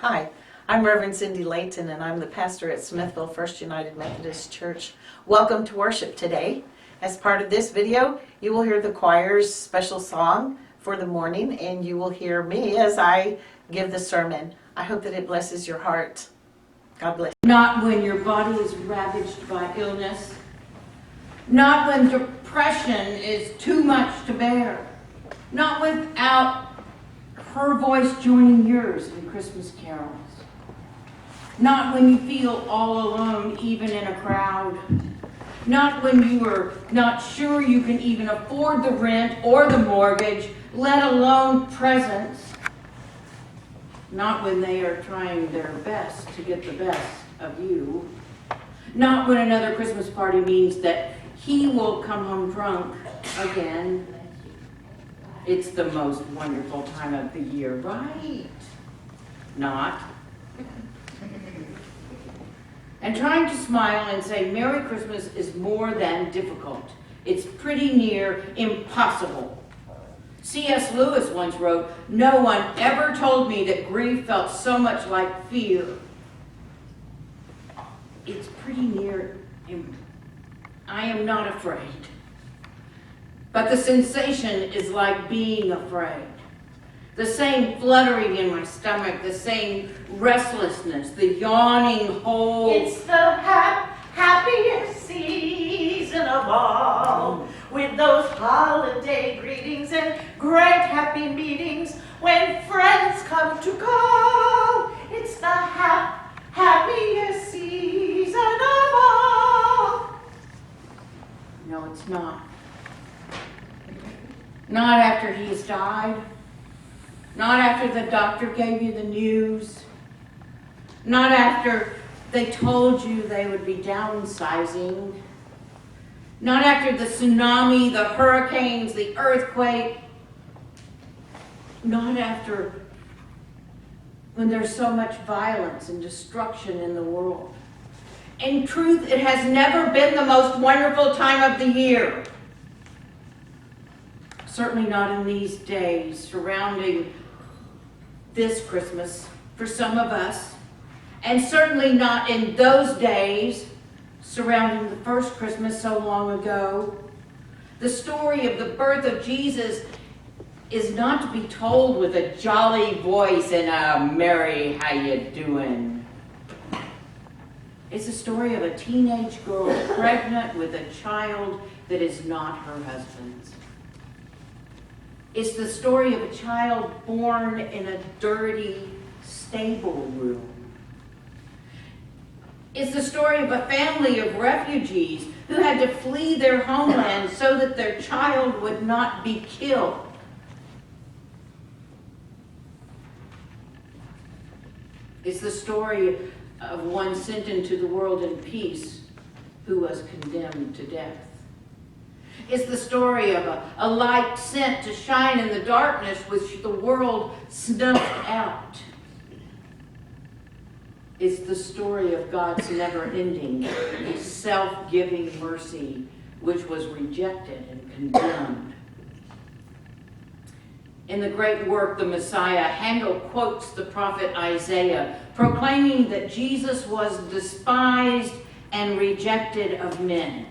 Hi, I'm Reverend Cindy Layton, and I'm the pastor at Smithville First United Methodist Church. Welcome to worship today. As part of this video, you will hear the choir's special song for the morning, and you will hear me as I give the sermon. I hope that it blesses your heart. God bless. Not when your body is ravaged by illness. Not when depression is too much to bear. Not without her voice joining yours in Christmas carols. Not when you feel all alone, even in a crowd. Not when you are not sure you can even afford the rent or the mortgage, let alone presents. Not when they are trying their best to get the best of you. Not when another Christmas party means that he will come home drunk again. It's the most wonderful time of the year, right? Not. And trying to smile and say Merry Christmas is more than difficult. It's pretty near impossible. C.S. Lewis once wrote, "No one ever told me that grief felt so much like fear." It's pretty near I am not afraid. But the sensation is like being afraid. The same fluttering in my stomach, the same restlessness, the yawning hole. It's the happiest season of all, with those holiday greetings and great happy meetings when friends come to call. It's the happiest season of all. No, it's not. Not after he has died. Not after the doctor gave you the news. Not after they told you they would be downsizing. Not after the tsunami, the hurricanes, the earthquake. Not after when there's so much violence and destruction in the world. In truth, it has never been the most wonderful time of the year. Certainly not in these days surrounding this Christmas for some of us, and certainly not in those days surrounding the first Christmas so long ago. The story of the birth of Jesus is not to be told with a jolly voice and a "Mary, how you doing?" It's the story of a teenage girl pregnant with a child that is not her husband's. It's the story of a child born in a dirty stable room. It's the story of a family of refugees who had to flee their homeland so that their child would not be killed. It's the story of one sent into the world in peace who was condemned to death. It's the story of a light sent to shine in the darkness which the world snuffed out. It's the story of God's never-ending, self-giving mercy which was rejected and condemned. In the great work, The Messiah, Handel quotes the prophet Isaiah, proclaiming that Jesus was despised and rejected of men,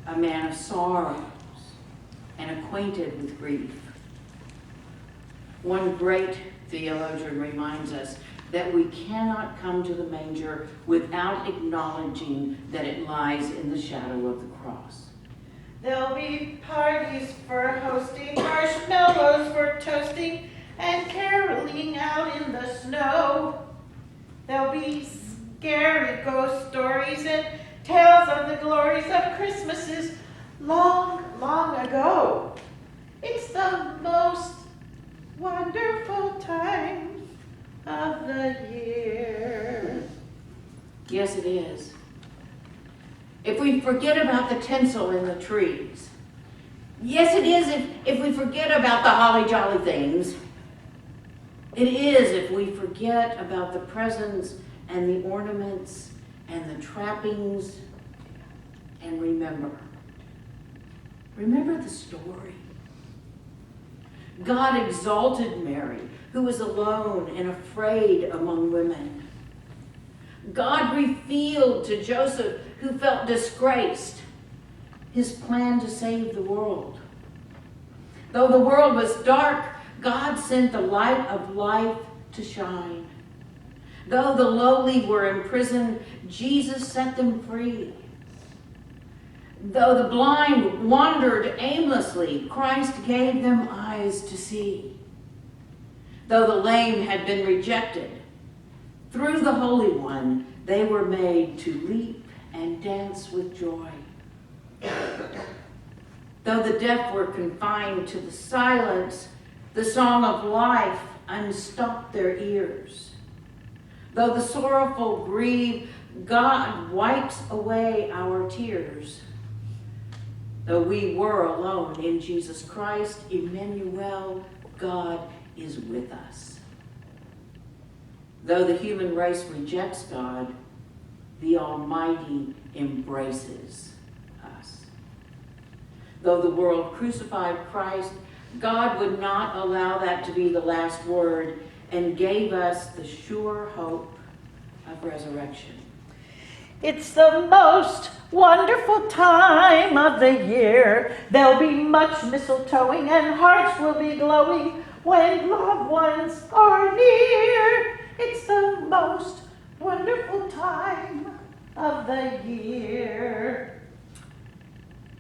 a man of sorrows and acquainted with grief. One great theologian reminds us that we cannot come to the manger without acknowledging that it lies in the shadow of the cross. There'll be parties for hosting, marshmallows for toasting, and caroling out in the snow. There'll be scary ghost stories and tales of the glories of Christmases long, long ago. It's the most wonderful time of the year. Yes, it is. If we forget about the tinsel in the trees. Yes, it is if we forget about the holly jolly things. It is if we forget about the presents and the ornaments and the trappings, and remember the story. God exalted Mary, who was alone and afraid among women. God revealed to Joseph, who felt disgraced, his plan to save the world. Though the world was dark, God sent the light of life to shine. Though the lowly were in prison, Jesus set them free. Though the blind wandered aimlessly, Christ gave them eyes to see. Though the lame had been rejected, through the Holy One, they were made to leap and dance with joy. Though the deaf were confined to the silence, the song of life unstopped their ears. Though the sorrowful grieve, God wipes away our tears. Though we were alone in Jesus Christ, Emmanuel, God is with us. Though the human race rejects God, the Almighty embraces us. Though the world crucified Christ, God would not allow that to be the last word and gave us the sure hope of resurrection. It's the most wonderful time of the year. There'll be much mistletoeing and hearts will be glowing when loved ones are near. It's the most wonderful time of the year.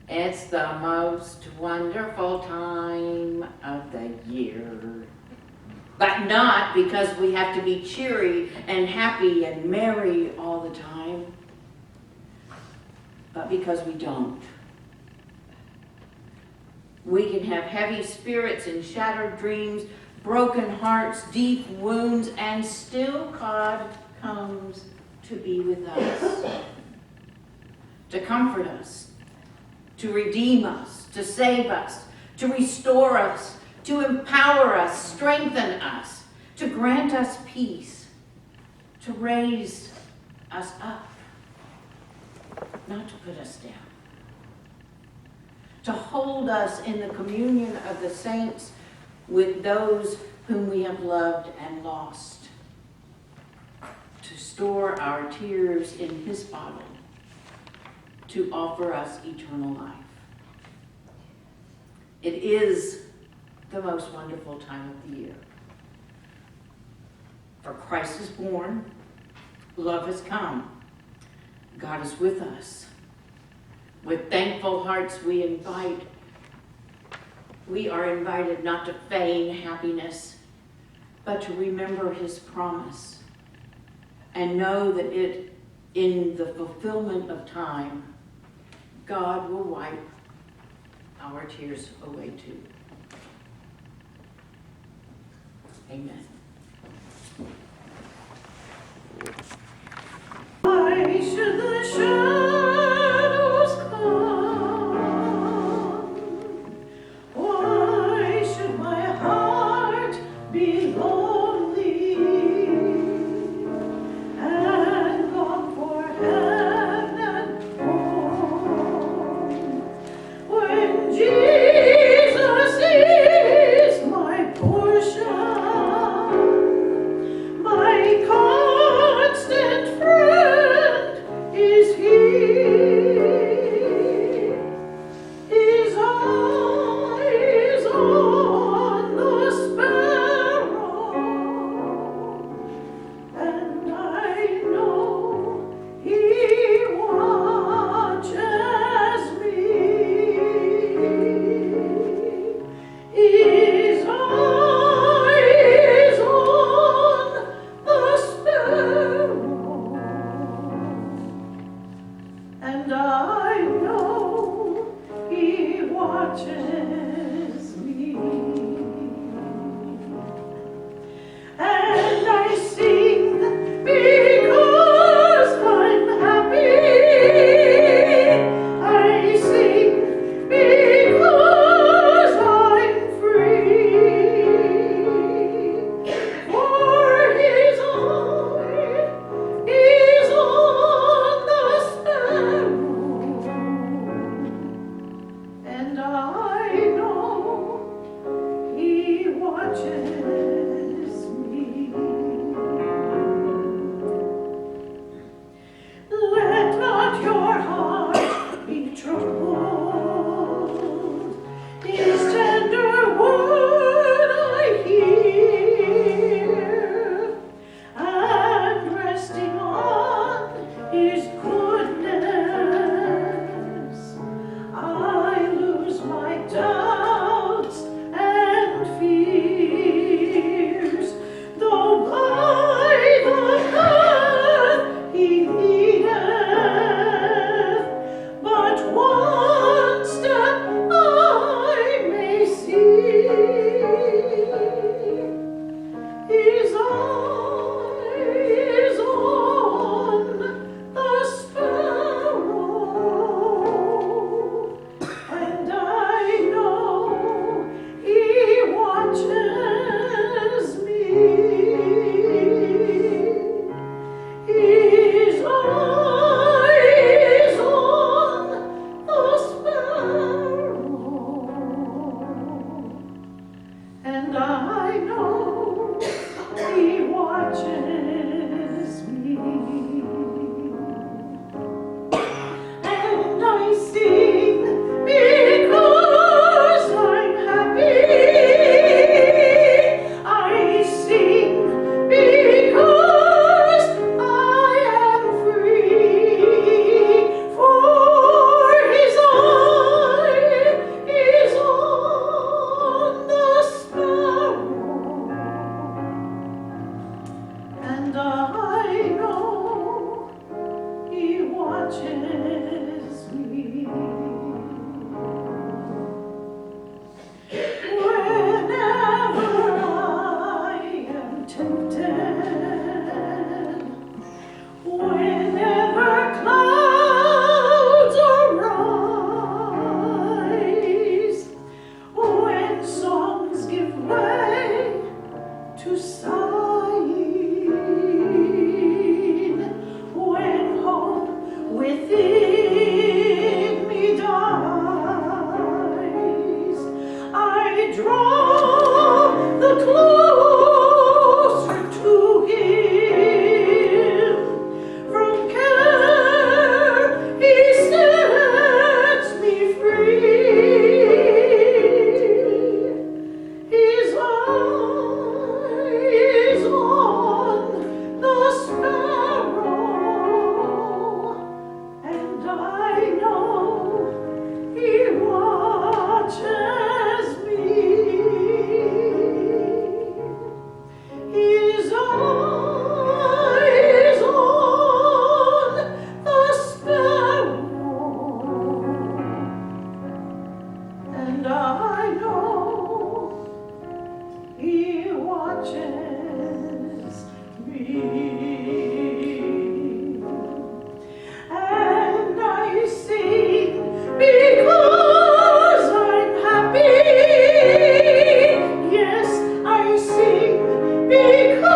It's the most wonderful time of the year. But not because we have to be cheery and happy and merry all the time, but because we don't. We can have heavy spirits and shattered dreams, broken hearts, deep wounds, and still God comes to be with us, to comfort us, to redeem us, to save us, to restore us, to empower us, strengthen us, to grant us peace, to raise us up, not to put us down, to hold us in the communion of the saints with those whom we have loved and lost, to store our tears in his bottle, to offer us eternal life. It is the most wonderful time of the year. For Christ is born, love has come, God is with us. With thankful hearts we are invited not to feign happiness, but to remember his promise and know that in the fulfillment of time, God will wipe our tears away too. Amen. Why should the shadows come? Why should my heart be lonely and long for heaven and home when Jesus is my portion? and I know He watches me. Whenever I am tempted, whenever clouds arise, when songs give way to sighing, when hope within me dies, I draw the closer to Him. From care He sets me free. His eyes on the sparrow, and I know He watches me. His eyes on the sparrow, and I know He watches me. And I sing because I'm happy. Yes, I sing because